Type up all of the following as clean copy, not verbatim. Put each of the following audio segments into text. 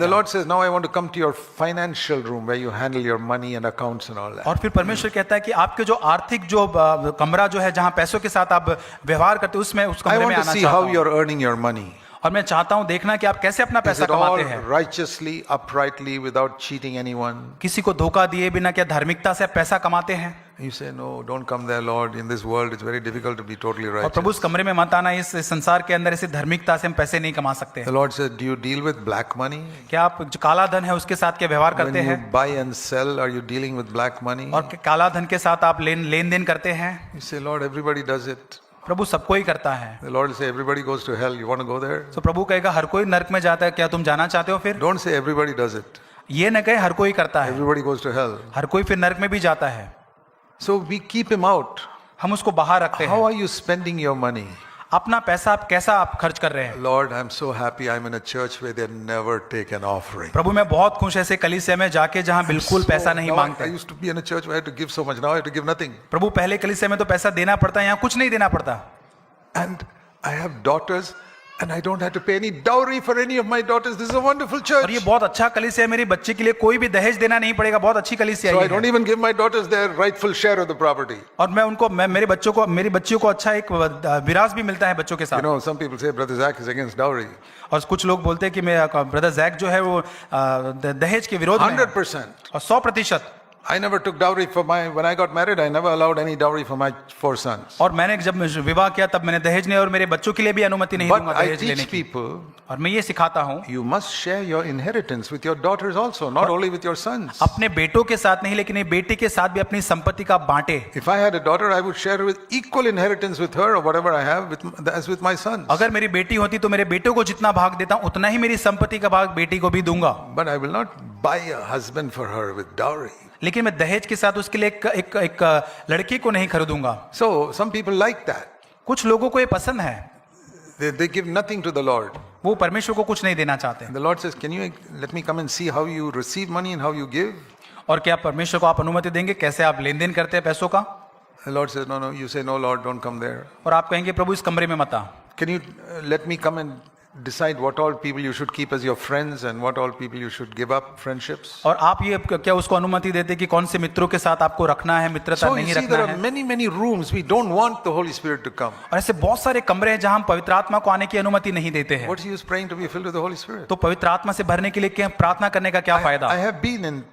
क्या? Lord says, now I want to come to your financial room where you handle your money and accounts and all that. और फिर परमेश्वर कहता है कि आपके जो आर्थिक जो कमरा जो है जहां पैसों के साथ आप व्यवहार करते हो उसमें उस I कमरे में want to आना see चाहता how हूं। you're earning your money. और मैं चाहता हूं देखना कि आप कैसे अपना Is पैसा it all कमाते हैं, righteously, uprightly, without cheating anyone? किसी को धोखा दिए बिना क्या धार्मिकता से आप पैसा कमाते हैं? You say, no, don't come there, Lord. In this world, it's very difficult to be totally और प्रभु righteous. उस कमरे में मत आना, इस संसार के अंदर ऐसी धार्मिकता से हम पैसे नहीं कमा सकते। The Lord said, do you deal with black money? क्या आप जो काला धन है उसके साथ क्या व्यवहार When करते you हैं? buy and sell, are you dealing with black money? और क्या काला धन के साथ आप लेन देन करते हैं? You say, Lord, everybody does it. प्रभु सबको ही करता है। The Lord will say, everybody goes to hell. You want to go there? तो प्रभु कहेगा हर कोई नरक में जाता है, क्या तुम जाना चाहते हो? फिर Don't say everybody does it. ये न कहे हर कोई करता है, Everybody goes to hell. हर कोई फिर नरक में भी जाता है। So we keep him out. हम उसको बाहर रखते How हैं। are you spending your money? अपना पैसा आप कैसा आप खर्च कर रहे हैं? Lord, I'm so happy I'm in a church where they never take an offering. प्रभु मैं बहुत खुश ऐसे कलीसिया में जाके जहाँ बिल्कुल पैसा नहीं Now, मांगते। I used to be in a church where I had to give so much. Now I have to give nothing. प्रभु पहले कलीसिया में तो पैसा देना पड़ता है, यहाँ कुछ नहीं देना पड़ता। And I have daughters and I don't have to pay any dowry for any of my daughters. This is a wonderful church. और ये बहुत अच्छा कलीसिया है, मेरी बच्ची के लिए कोई भी दहेज देना नहीं पड़ेगा, बहुत अच्छी कलीसिया So I ये don't है। even give my daughters their rightful share of the property. और मेरे बच्चियों को अच्छा एक विरासत भी मिलता है बच्चों के You साथ। know, some people say Brother Zach is against dowry. और कुछ लोग बोलते हैं कि मैं ब्रदर जैक जो है वो दहेज के विरोध में है। 100%. और 100%। I never took dowry when I got married, I never allowed any dowry for my 4 sons. और मैंने जब विवाह किया तब मैंने दहेज नहीं, और मेरे बच्चों के लिए भी अनुमति नहीं But दूंगा I दहेज लेने teach की। people, और मैं ये सिखाता हूँ, you must share your inheritance with your daughters also, not only with your sons. अपने बेटों के साथ नहीं लेकिन बेटी के साथ भी अपनी संपत्ति का बांटे। If I had a daughter, I would share with equal inheritance with her or whatever I have as with my sons. अगर मेरी बेटी होती तो मेरे बेटों को जितना भाग देता हूँ उतना ही मेरी संपत्ति का भाग बेटी को भी दूंगा। But I will not buy a husband for her with dowry. लेकिन मैं दहेज के साथ उसके लिए एक लड़की को नहीं खरीदूंगा। So some people like that. कुछ लोगों को ये पसंद है, They give nothing to the Lord. वो परमेश्वर को कुछ नहीं देना चाहते। And the Lord says, can you let me come and see how you receive money and how you give? और क्या परमेश्वर को आप अनुमति देंगे कैसे आप लेन देन करते हैं पैसों का? The Lord says, no, you say, no, Lord, don't come there. और आप कहेंगे प्रभु इस कमरे में मत आ। Can you let me come and decide what all people you should keep as your friends and what all people you should give up friendships? और आप ये क्या उसको अनुमति देते कि कौन से मित्रों के साथ आपको रखना है, मित्रता So you नहीं see, रखना there है? are many rooms we don't want the Holy Spirit to come. और ऐसे बहुत सारे कमरे हैं जहां हम पवित्र आत्मा को आने की अनुमति नहीं देते हैं। What's use praying to be filled with the Holy Spirit? तो पवित्र आत्मा से भरने के लिए क्या प्रार्थना करने का क्या I फायदा? have been in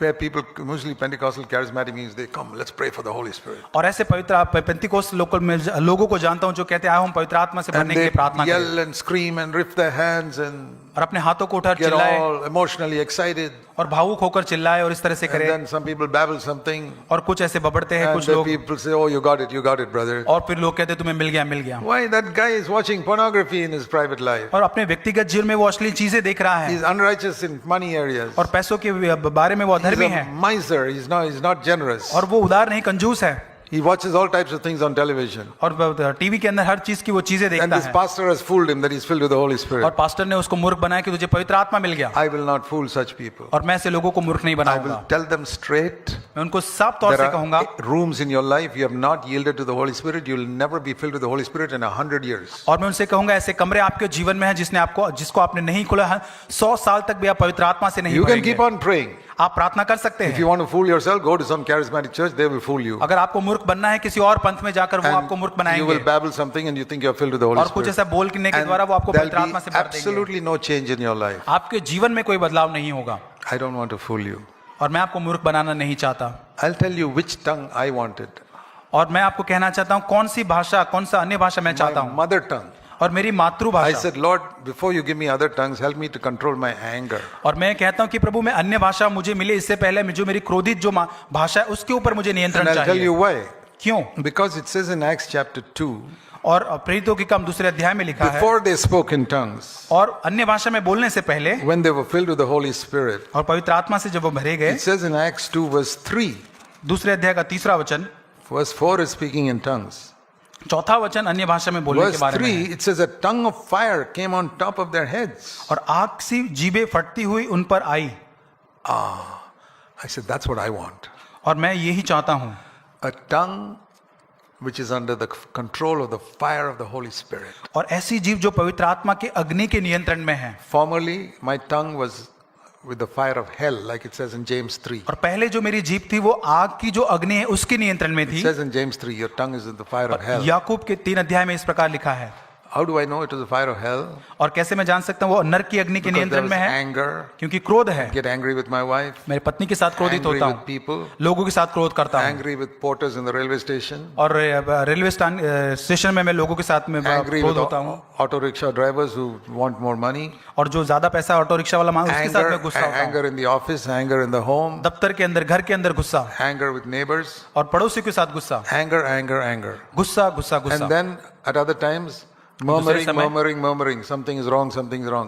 where people, mostly Pentecostal charismatic meetings, they come, let's pray for the Holy Spirit. और ऐसे पवित्र पेंतिकोस्त लोगों को जानता हूं जो कहते हैं आओ हम पवित्र आत्मा से And भरने के they लिए प्रार्थना करें, yell and scream and rip their hands and और अपने हाथों को उठा get चिल्लाए all emotionally excited. और भावुक होकर चिल्लाए और इस तरह से And करे। then some people babble something और कुछ ऐसे बबड़ते हैं and कुछ then लोग, people say, oh, you got it, brother. और फिर लोग कहते हैं तुम्हें मिल गया। Why? That guy is watching pornography in his private life. और अपने व्यक्तिगत जीवन में वो अश्लील चीजें देख रहा है He's unrighteous in money areas. और पैसों के बारे में वो He's अधर्मी a है miser. He's not generous. और वो उदार नहीं, कंजूस है। He watches all types of things on television. और टीवी के अंदर हर चीज की वो चीजें And देखता this है। pastor has fooled him that he's filled with the Holy और Spirit. पास्टर ने उसको मूर्ख बनाया कि तुझे पवित्र आत्मा मिल गया। I will not fool such people. और मैं ऐसे लोगों को मूर्ख नहीं I will बनाऊंगा, tell them straight. मैं उनको साफ तौर There से कहूंगा are rooms in your life you have not yielded to the Holy Spirit. You will never be filled with the Holy Spirit in 100 years. और मैं उनसे कहूंगा ऐसे कमरे आपके जीवन में हैं जिसको आपने नहीं खोला है, 100 साल तक भी आप पवित्र आत्मा से नहीं You can भरेंगे। keep on praying. आप प्रार्थना कर सकते If हैं। you want to fool yourself, go to some charismatic church. They will fool you. अगर आपको मूर्ख बनना है किसी और पंथ में जाकर वो आपको मूर्ख And you will बनाएंगे babble something and you think you are filled with the Holy और कुछ Spirit. ऐसा बोलने के And द्वारा वो आपको there'll पवित्र आत्मा से be भर देंगे। absolutely no change in your life. आपके जीवन में कोई बदलाव नहीं होगा। I don't want to fool you. और मैं आपको मूर्ख बनाना नहीं चाहता। I'll tell you which tongue I wanted. और मैं आपको कहना चाहता हूँ कौन सी भाषा, कौन सा अन्य भाषा मैं चाहता My हूँ। mother tongue. और मेरी I मातृभाषा। said, Lord, before you give me other tongues, help me to control my anger. और मैं कहता हूँ कि प्रभु मैं अन्य भाषा मुझे मिले इससे पहले जो मेरी क्रोधित जो भाषा है उसके ऊपर मुझे And नियंत्रण I'll tell you चाहिए। why. क्यों? Because it says in Acts chapter 2, और प्रेरितों की काम दूसरे अध्याय में लिखा है, before they spoke in tongues, और अन्य भाषा में बोलने से पहले when they were filled with the Holy Spirit, और पवित्र आत्मा से जब वो भरे गए, it says in Acts 2 verse 3, दूसरे अध्याय का 3रा वचन, verse 4 is speaking in tongues. 4था वचन अन्य भाषा में बोलने के Verse बारे में 3, है। it says a tongue of fire came on top of their heads. और आग सी जीभें फटती हुई उन पर आई। I said, that's what I want. और मैं यही चाहता हूँ, A tongue which is under the control of the fire of the Holy Spirit. और ऐसी जीभ जो पवित्र आत्मा के अग्नि के नियंत्रण में है। Formerly, my tongue was with the fire of hell, like it says in James 3. और पहले जो मेरी जीभ थी वो आग की जो अग्नि है उसके नियंत्रण में It थी। says in James 3, your tongue is in the fire of hell. याकूब के 3 अध्याय में इस प्रकार लिखा है। How do I know it was the fire of hell? और कैसे मैं जान सकता हूँ वो नरक की अग्नि के Because there नियंत्रण was में है? anger. क्योंकि क्रोध है। Get angry with my wife. मेरे पत्नी के साथ क्रोधित Angry होता with हूँ, people. लोगों के साथ क्रोध करता हूँ, Angry with porters in the railway station. और रेलवे स्टेशन में मैं लोगों के साथ में Angry क्रोध with होता हूँ, auto rickshaw drivers who want more money. और जो ज्यादा पैसा ऑटो रिक्शा वाला मांग उसके साथ मैं गुस्सा होता हूँ। Anger in the office, anger in the home, दफ्तर के अंदर, घर के अंदर गुस्सा, anger with neighbors. और पड़ोसी के साथ गुस्सा, Anger, anger, anger. गुस्सा गुस्सा गुस्सा। And then at other times, murmuring, समय- murmuring. Something is wrong,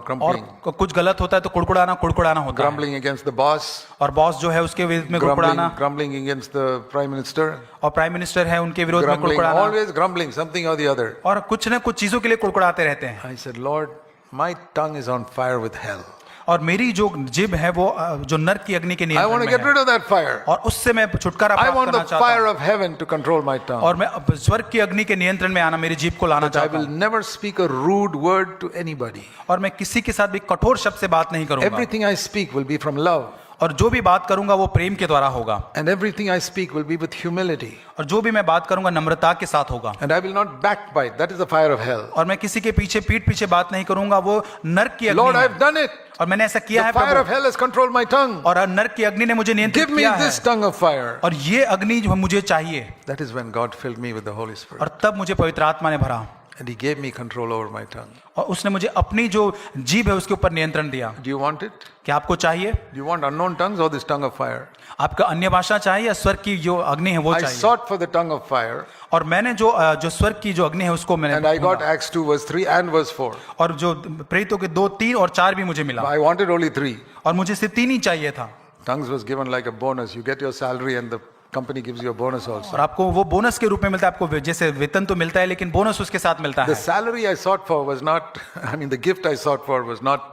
grumbling. और कुछ गलत होता है तो कुड़कुड़ाना होता है, Grumbling against the boss, और बॉस जो है उसके विरुद्ध में कुड़कुड़ाना, grumbling against the prime minister, और प्राइम मिनिस्टर है उनके विरोध में grumbling, कुड़कुड़ाना, always grumbling, something or the other. और कुछ न कुछ चीजों के लिए कुड़कुड़ाते रहते हैं। I said, Lord, my tongue is on fire with hell. और मेरी जो जिभ है वो जो नरक की अग्नि के I want नियंत्रण to get में rid है, of that fire. और उससे मैं छुटकारा I प्राप्त want करना the चाहता fire हूँ, of heaven to control my tongue. और मैं अब स्वर्ग की अग्नि के नियंत्रण में आना, मेरी जीभ को लाना But I चाहता will हूँ, never speak a rude word to anybody. और मैं किसी के साथ भी कठोर शब्द से बात नहीं करूंगा, Everything I speak will be from love. और जो भी बात करूंगा वो प्रेम के द्वारा होगा, And everything I speak will be with humility. और जो भी मैं बात करूंगा नम्रता के साथ होगा, And I will not backbite. That is the fire of hell. और मैं किसी के पीठ पीछे बात नहीं करूंगा, वो नरक की Lord, अग्नि I've है, done it. और मैंने ऐसा किया The है fire of Prabhu, hell has controlled my tongue. और नरक की अग्नि ने मुझे नियंत्रित Give me किया है, this tongue of fire. और ये अग्नि जो मुझे चाहिए। That is when God filled me with the Holy Spirit. और तब मुझे पवित्र आत्मा ने भरा, And He gave me control over my tongue. और उसने मुझे अपनी जो जीभ है उसके ऊपर नियंत्रण दिया। Do you want it? क्या आपको चाहिए? Do you want unknown tongues or this tongue of fire? आपका अन्य भाषा चाहिए या स्वर्ग की जो अग्नि है वो I चाहिए? sought for the tongue of fire, और मैंने जो स्वर्ग की जो अग्नि है उसको मैंने and I got ढूंढा। Acts 2 verse 3 and verse 4. और जो प्रेरितों के 2, 3 और 4 भी मुझे मिला, I wanted only 3. और मुझे सिर्फ 3 ही चाहिए था। Tongues was given like a bonus. You get your salary and the company gives you a bonus और also. आपको वो बोनस के रूप में मिलता है, आपको जैसे वेतन तो मिलता है लेकिन बोनस उसके साथ मिलता The है। salary I sought for was not, I mean, the gift I sought for was not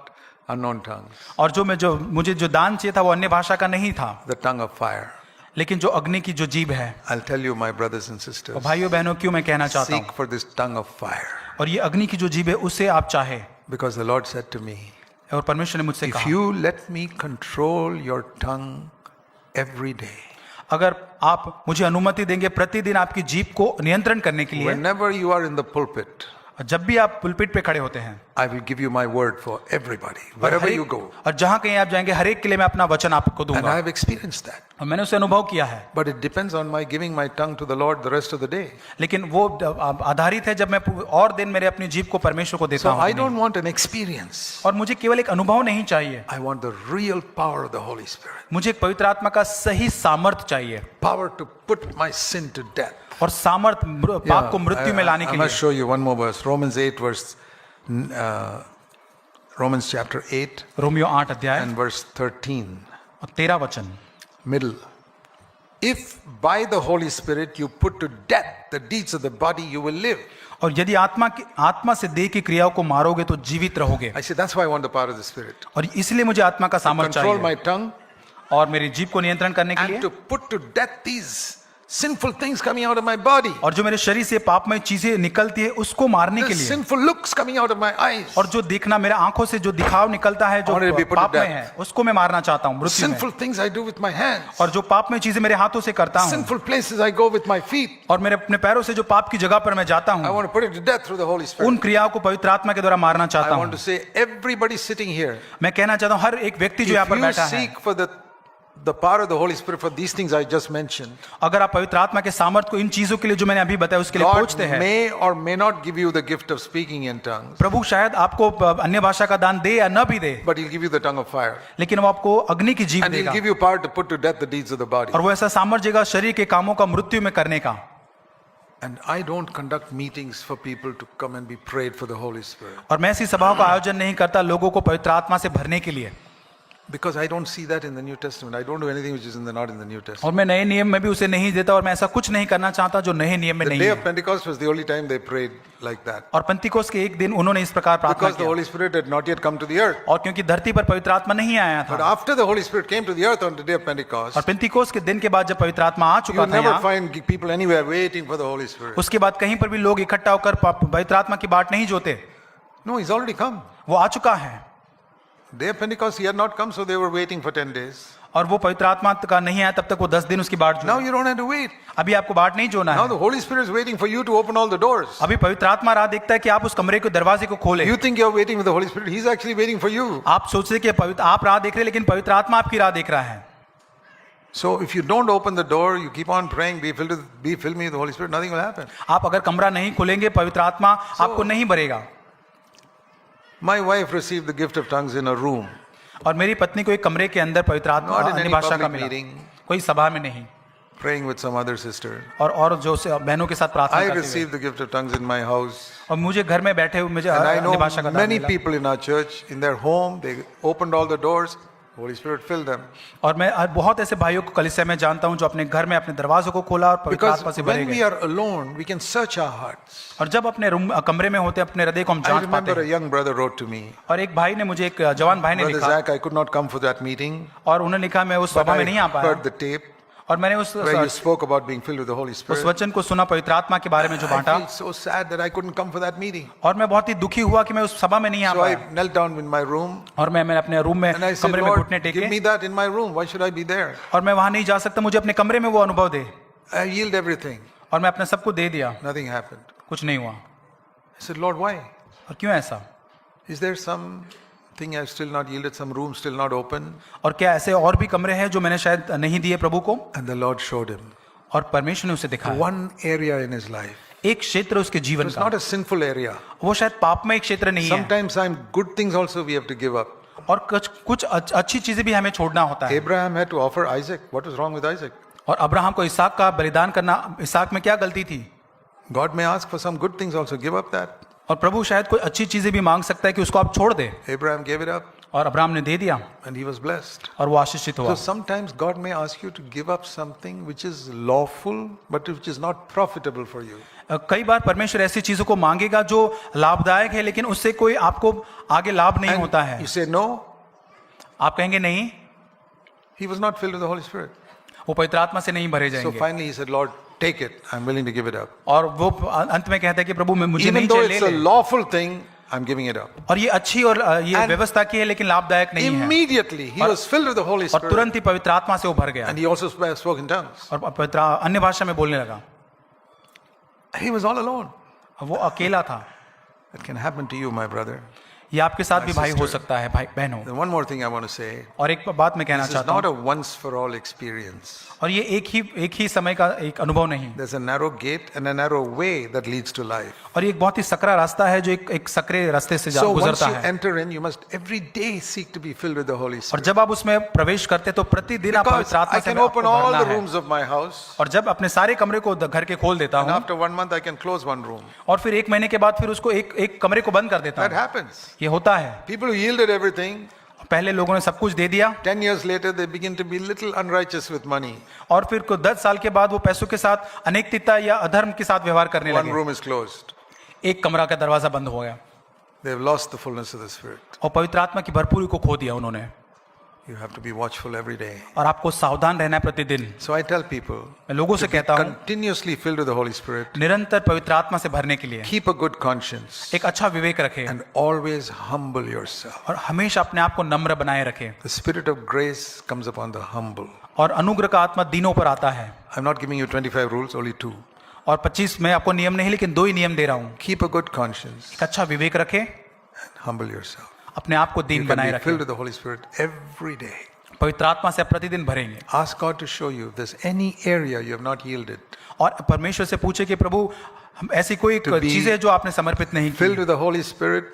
unknown tongues, और मुझे जो दान चाहिए था वो अन्य भाषा का नहीं था, the tongue of fire. लेकिन जो अग्नि की जो जीभ है। I'll tell you, my brothers and sisters, और भाइयों बहनों क्यों मैं कहना चाहता seek हूँ, for this tongue of fire. और ये अग्नि की जो जीभ है उसे आप चाहे, Because the Lord said to me, और परमेश्वर ने मुझसे if कहा, you let me control your tongue every day, अगर आप मुझे अनुमति देंगे प्रतिदिन आपकी जीभ को नियंत्रण करने के लिए, whenever you are in the pulpit, जब भी आप पुलपिट पे खड़े होते हैं, I will give you my word for everybody, और wherever हर you एक- go. और जहां कहीं आप जाएंगे हर एक के लिए मैं अपना वचन आपको And I दूंगा, have experienced that. और मैंने उसे अनुभव किया है। But it depends on my giving my tongue to the Lord the rest of the day. लेकिन वो आधारित है जब मैं और दिन मेरे अपनी जीभ को परमेश्वर को देता So I हूँ, don't want an experience. और मुझे केवल एक अनुभव नहीं चाहिए, I want the real power of the Holy Spirit. मुझे एक पवित्र आत्मा का सही सामर्थ चाहिए, Power to put my sin to death. और सामर्थ पाप को मृत्यु में लाने I के must लिए। show you one more verse. Romans chapter 8 Romeo 8 अध्याय and verse 13. और 13 वचन, Middle. If by the Holy Spirit you put to death the deeds of the body, you will live. और यदि आत्मा से देह की क्रियाओं को मारोगे तो जीवित रहोगे। I say that's why I want the power of the Spirit. और इसलिए मुझे आत्मा का सामर्थ Control चाहिए, my tongue और मेरी जीभ को नियंत्रण करने के and लिए, to put to death these sinful things coming out of my body. और जो मेरे शरीर से पापमय चीजें निकलती है उसको मारने के The लिए, sinful looks coming out of my eyes. और जो देखना मेरे आंखों से जो दिखाव निकलता है जो I want it to be put to पापमय death. है उसको मैं मारना चाहता हूँ मृत्यु में। Sinful things I do with my hands. और जो पापमय चीजें मेरे हाथों से करता हूँ, Sinful places I go with my feet. और मेरे अपने पैरों से जो पाप की जगह पर मैं जाता I हूँ, want to put it to death through the Holy उन Spirit. क्रियाओं को पवित्र आत्मा के द्वारा मारना चाहता I want to हूँ। say everybody sitting here, मैं कहना चाहता हूँ हर एक व्यक्ति जो यहाँ if पर you बैठा है, seek for the power of the Holy Spirit for these things I just mentioned, अगर आप पवित्र आत्मा के सामर्थ्य को इन चीजों के लिए जो मैंने अभी बताया उसके लिए God खोजते हैं, may or may not give you the gift of speaking in tongues, प्रभु शायद आपको अन्य भाषा का दान दे या न भी दे, but He'll give you the tongue of fire. लेकिन वो आपको अग्नि की जीभ And He'll देगा, give you power to put to death the deeds of the body. और वो ऐसा सामर्थ्य देगा शरीर के कामों का मृत्यु में करने का। And I don't conduct meetings for people to come and be prayed for the Holy Spirit. और मैं ऐसी सभाओं का आयोजन नहीं करता लोगों को पवित्र आत्मा से भरने के लिए। Because I don't see that in the New Testament. I don't do anything which is not in the New Testament. और मैं नए नियम में भी उसे नहीं देता और मैं ऐसा कुछ नहीं करना चाहता जो नए नियम में The नहीं day है। of Pentecost was the only time they prayed like that. और पंतिकोस के एक दिन उन्होंने इस प्रकार प्रार्थना Because the किया Holy Spirit had not yet come to the earth. और क्योंकि धरती पर पवित्र आत्मा नहीं आया But था। after the Holy Spirit came to the earth on the day of Pentecost, और पेंतिकोस के दिन के बाद जब पवित्र आत्मा आ you चुका will था never यहाँ, find people anywhere waiting for the Holy Spirit. उसके बाद कहीं पर भी लोग इकट्ठा होकर पवित्र आत्मा की बाट नहीं जोते। No, he's already come. वो आ चुका है Day of Pentecost, he had not come, so they were waiting for 10 days. और वो पवित्र आत्मा का नहीं आया तब तक वो 10 दिन उसकी बाट Now जो। you don't have to wait. अभी आपको बाट नहीं जोना Now है। the Holy Spirit is waiting for you to open all the doors. अभी पवित्र आत्मा राह देखता है कि आप उस कमरे के दरवाजे को खोले। You think you're waiting for the Holy Spirit, he's actually waiting for you. आप सोचते कि पवित्र आप राह देख रहे हैं लेकिन पवित्र आत्मा आपकी राह देख रहा है। So if you don't open the door, you keep on praying, be filled me with the Holy Spirit, nothing will happen. आप अगर कमरा नहीं खोलेंगे पवित्र आत्मा आपको नहीं भरेगा। My wife received the gift of tongues in a room. और मेरी पत्नी को एक कमरे के अंदर पवित्र आत्मा Not in any अन्य भाषा का public मिला, meeting. कोई सभा में नहीं, Praying with some other sister. और जो बहनों के साथ प्रार्थना I करते हुए। received the gift of tongues in my house. और मुझे घर में बैठे हुए मुझे And I अन्य भाषा का know दान many मिला। people in our church, in their home, they opened all the doors, Holy Spirit filled them. और मैं बहुत ऐसे भाइयों को कलीसिया में जानता हूं जो अपने घर में अपने दरवाजों को खोला और पवित्र Because आत्मा से भरे when we गए। are alone, we can search our hearts. और जब अपने रूम कमरे में होते हैं अपने हृदय को हम I जांच पाते remember a हैं। young brother wrote to me, और एक भाई ने मुझे एक जवान भाई ने Brother लिखा Zach, I could not come for that meeting, और उन्होंने लिखा मैं उस but सभा I में नहीं आ पाया heard the tape और मैंने उस where you spoke about being filled with the Holy उस Spirit. वचन को सुना पवित्र आत्मा के बारे में जो I बांटा felt so sad that I couldn't come for that meeting. और मैं बहुत ही दुखी हुआ कि मैं उस सभा में नहीं आ So I पाया knelt down in my room और मैं अपने रूम में and I said, कमरे में घुटने Lord, give टेके me that in my room. Why should I be there? और मैं वहां नहीं जा सकता, मुझे अपने कमरे में वो अनुभव दे। I yield everything. और मैं अपने सबको दे दिया, Nothing happened. कुछ नहीं हुआ। I said, Lord, why? और क्यों ऐसा? Is there something I've still not yielded, some room still not open? और क्या ऐसे और भी कमरे हैं जो मैंने शायद नहीं दिए प्रभु को? And the Lord showed him और परमेश्वर ने उसे दिखाया one area in his life. एक क्षेत्र उसके It जीवन was का, not a sinful area. वो शायद पाप में एक क्षेत्र नहीं है Sometimes good things also we have to give up. और कुछ अच्छी चीजें भी हमें छोड़ना होता है। Abraham had to offer Isaac. What was wrong with Isaac? और अब्राहम को इसहाक का बलिदान करना, इसहाक में क्या गलती थी? God may ask for some good things also. Give up that. और प्रभु शायद कोई अच्छी चीजें भी मांग सकता है कि उसको आप छोड़ दे, Abraham gave it up और अब्राहम ने दे दिया and he was blessed. और वो आशीषित हुआ। So sometimes God may ask you to give up something which is lawful but which is not profitable for you. कई बार परमेश्वर ऐसी चीजों को मांगेगा जो लाभदायक है लेकिन उससे कोई आपको आगे लाभ नहीं होता है। You say no. आप कहेंगे नहीं, He was not filled with the Holy Spirit. वो पवित्र आत्मा से नहीं भरे So जाएंगे। finally he said, Lord, take it. I'm willing to give it up. और वो अंत में कहता है कि प्रभु मैं मुझे Even नहीं though चाहिए, it's ले a ले। lawful thing, I'm giving it up. और ये अच्छी और ये And व्यवस्था की है लेकिन लाभदायक नहीं है। Immediately he was filled with the Holy और Spirit तुरंत ही पवित्र आत्मा से वो भर गया and he also spoke in tongues. और पवित्र अन्य भाषा में बोलने लगा। He was all alone. वो अकेला था। It can happen to you, my brother. ये आपके साथ भी My भाई हो sister. सकता है, भाई बहनों। Then one more thing I want to say. और एक बात मैं कहना This is चाहता not हूँ, a once for all experience. और ये एक ही समय का एक अनुभव नहीं, There's a narrow gate and a narrow way that leads to life. और ये एक बहुत ही सकरा रास्ता है जो एक सकरे रास्ते से So once गुजरता you है। enter in, you must every day seek to be filled with the Holy और Spirit. जब आप उसमें प्रवेश करते तो प्रतिदिन आप Because पवित्र आत्मा I से can आपको open all भरना the है। rooms of my house और जब अपने सारे कमरे को घर के खोल देता and हूँ after 1 month I can close one room. और फिर एक महीने के बाद फिर उसको एक कमरे को बंद कर देता That हूँ। happens. ये होता है। People who yielded everything, पहले लोगों ने सब कुछ दे दिया 10 years later they begin to be little unrighteous with money. और फिर 10 साल के बाद वो पैसों के साथ अनैतिकता या अधर्म के साथ व्यवहार करने One लगे। room is closed. एक कमरा का दरवाजा बंद हो गया They've lost the fullness of the Spirit. और पवित्र आत्मा की भरपूरी को खो दिया उन्होंने। You have to be watchful every day. और आपको सावधान रहना है प्रतिदिन। So I tell people, मैं लोगों से कहता हूँ continuously filled with the Holy Spirit, निरंतर पवित्र आत्मा से भरने के लिए keep a good conscience एक अच्छा विवेक रखें and always humble yourself. और हमेशा अपने आप को नम्र बनाए रखें। The Spirit of grace comes upon the humble. और अनुग्रह का आत्मा दीनों पर आता है। I'm not giving you 25 rules, only 2. और 25 में आपको नियम नहीं लेकिन 2 ही नियम दे रहा हूँ। Keep a good conscience एक अच्छा विवेक रखें, and humble yourself. अपने आप को You दीन can बनाए be रखें। filled with the Holy Spirit every day. पवित्र आत्मा से प्रतिदिन भरेंगे Ask God to show you if there's any area you have not yielded. और परमेश्वर से पूछे कि प्रभु हम ऐसी कोई To be चीज है जो आपने समर्पित नहीं Filled की। with the Holy Spirit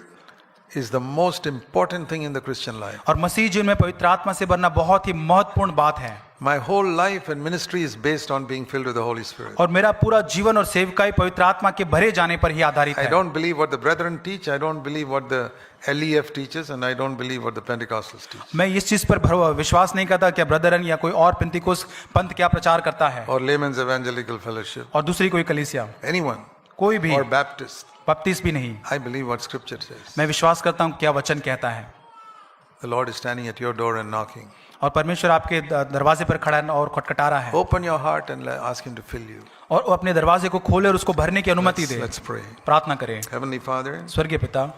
is the most important thing in the Christian life. और मसीह जीवन में पवित्र आत्मा से भरना बहुत ही महत्वपूर्ण बात है। My whole life and ministry is based on being filled with the Holy Spirit. और मेरा पूरा जीवन और सेवकाई पवित्र आत्मा के भरे जाने पर ही आधारित I है। don't believe what the brethren teach, I don't believe what the LEF teaches, and I don't believe what the Pentecostals teach. मैं इस चीज पर विश्वास नहीं करता कि ब्रदरन या कोई और पेंतिकोस पंथ क्या प्रचार करता है, Or Layman's Evangelical Fellowship. और दूसरी कोई कलीसिया, Anyone. कोई भी, Or Baptist. बपतिस्म भी नहीं। I believe what Scripture says. मैं विश्वास करता हूँ क्या वचन कहता है। The Lord is standing at your door and knocking. और परमेश्वर आपके दरवाजे पर खड़ा है और खटखटा रहा है, Open your heart and ask Him to fill you. और वो अपने दरवाजे को खोले और उसको भरने की अनुमति दे। Let's pray. प्रार्थना करें। Heavenly Father, स्वर्गीय पिता,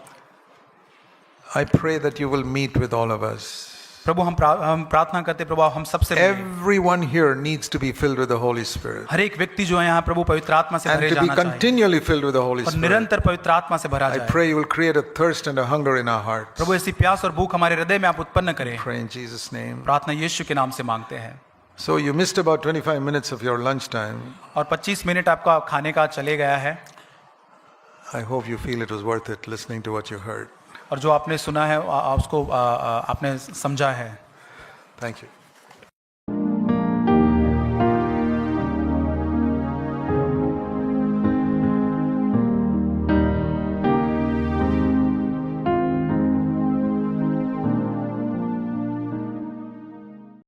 I pray that you will meet with all of us. प्रभु हम प्रार्थना करते प्रभु हम सबसे मिलें। Everyone here needs to be filled with the Holy Spirit. हर एक व्यक्ति जो है यहाँ प्रभु पवित्र आत्मा से And भरे to be जाना चाहिए, continually filled with the Holy और Spirit. निरंतर पवित्र आत्मा से भरा I जाए। pray you will create a thirst and a hunger in our hearts. प्रभु ऐसी प्यास और भूख हमारे हृदय में आप उत्पन्न करें। Pray in Jesus' name. प्रार्थना यीशु के नाम से मांगते हैं। So you missed about 25 minutes of your lunch time. और 25 मिनट आपका खाने का चले गया है, I hope you feel it was worth it listening to what you heard. और जो आपने सुना है उसको आपने समझा है। Thank you.